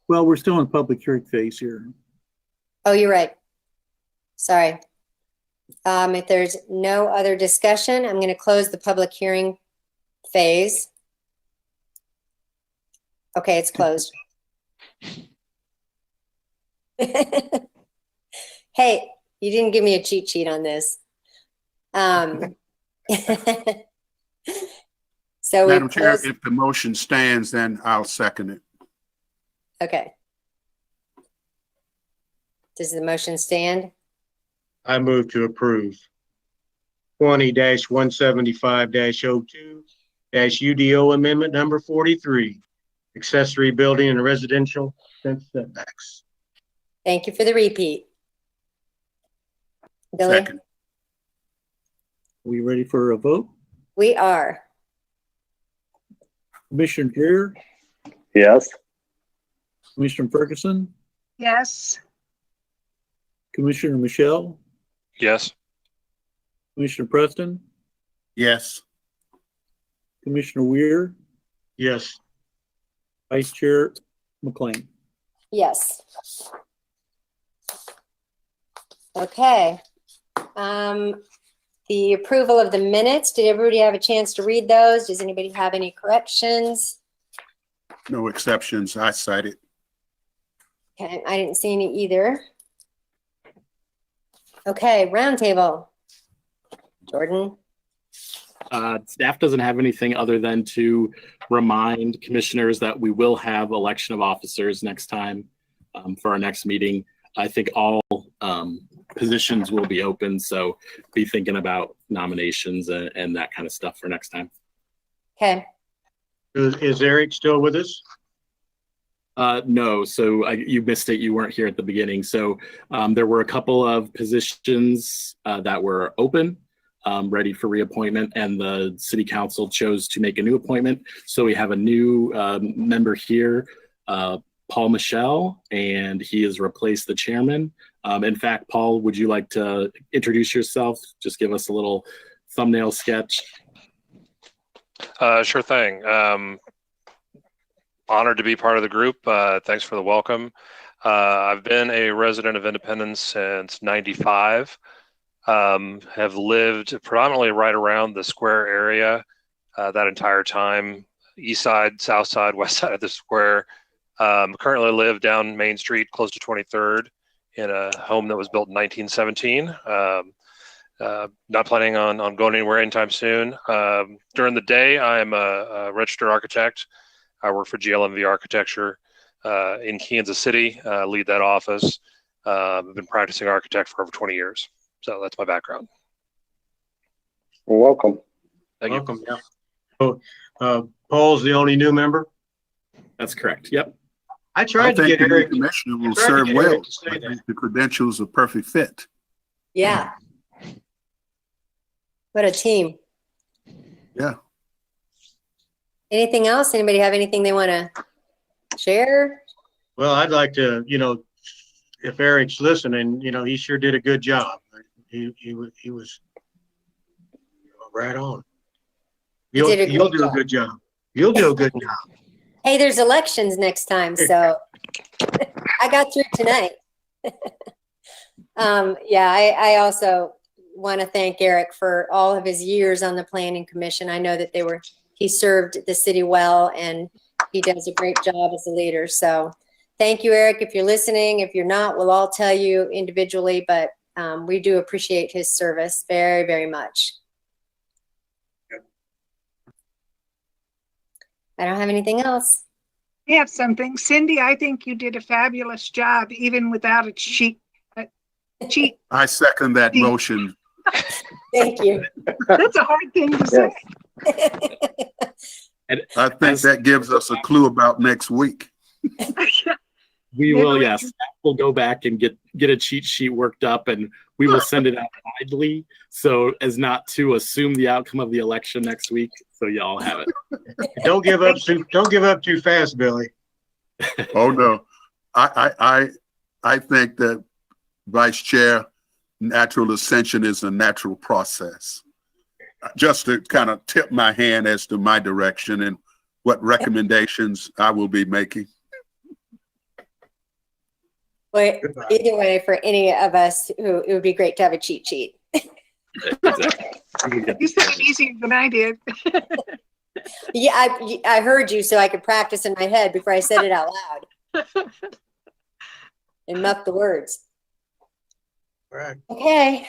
Well, we're still in public hearing phase here. Oh, you're right. Sorry. If there's no other discussion, I'm going to close the public hearing phase. Okay, it's closed. Hey, you didn't give me a cheat sheet on this. So we Madam Chair, close- if the motion stands, then I'll second it. okay. Does the motion stand? I move to approve 20-175-02 UDO Amendment Number 43, accessory building and residential fence setbacks. Thank you for the repeat. Billy, Second. We ready for a vote? we are. Commissioner Dreer, Yes. Commissioner Ferguson, Yes, Commissioner Michelle, Yes. Commissioner Preston, Yes. Commissioner Weir, Yes. Vice Chair McLean. Yes. Okay. The approval of the minutes, did everybody have a chance to read those? Does anybody have any corrections? No exceptions. I cited. Okay, I didn't see any either. Okay, roundtable. Jordan, Staff doesn't have anything other than to remind commissioners that we will have election of officers next time for our next meeting. I think all positions will be open, so be thinking about nominations and that kind of stuff for next time. okay, Is Eric still with us? No, so you missed it. You weren't here at the beginning. So there were a couple of positions that were open, ready for reappointment, and the city council chose to make a new appointment. So we have a new member here, Paul Michelle, and he has replaced the chairman. In fact, Paul, would you like to introduce yourself? Just give us a little thumbnail sketch. Sure thing. Honored to be part of the group. Thanks for the welcome. I've been a resident of Independence since '95. Have lived predominantly right around the square area that entire time. East side, south side, west side of the square. Currently live down Main Street, close to 23rd, in a home that was built in 1917. Not planning on going anywhere anytime soon. During the day, I'm a registered architect. I work for GLMV Architecture in Kansas City, lead that office. I've been practicing architect for over 20 years. So that's my background. Welcome. Thank you. Welcome. Yeah. So, Paul's the only new member? That's correct. Yep. I I tried to think get the new Eric. commissioner will tried to serve get well. Eric to say I that. think the credentials are perfect fit. yeah. What a team. Yeah. Anything else? Anybody have anything they want to share? Well, I'd like to, if Eric's listening, he sure did a good job. He was right on. He did a You'll great do a job. good job. You'll do a good job. Hey, there's elections next time, so I got through tonight. Yeah, I also want to thank Eric for all of his years on the planning commission. I know that he served the city well, and he does a great job as a leader. So thank you, Eric. If you're listening, if you're not, we'll all tell you individually, but we do appreciate his service very, very much. I don't have anything else. I have something. Cindy, I think you did a fabulous job, even without a cheat. I second that motion. Thank you. That's a hard thing to say. I think that gives us a clue about next week. We will, Maybe- yes. We'll go back and get a cheat sheet worked up, and we will send it out widely so as not to assume the outcome of the election next week. So y'all have it. Don't give up too fast, Billy. Oh, no. I think that Vice Chair, natural ascension is a natural process. Just to kind of tip my hand as to my direction and what recommendations I will be making. Well, either way, for any of us, it would be great to have a cheat sheet. Exactly. You said it easier than I did. Yeah, I heard you, so I could practice in my head before I said it out loud. and muck the words. All right. Okay.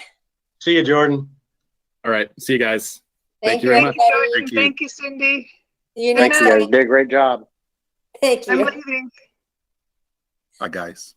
See you, Jordan. All right. See you guys. Thank you you, very much. everybody. Thank you. Thank you, Cindy. See you Good next Thanks, you night. guys. time. Did a great job. Thank I'm you. leaving. Bye, guys.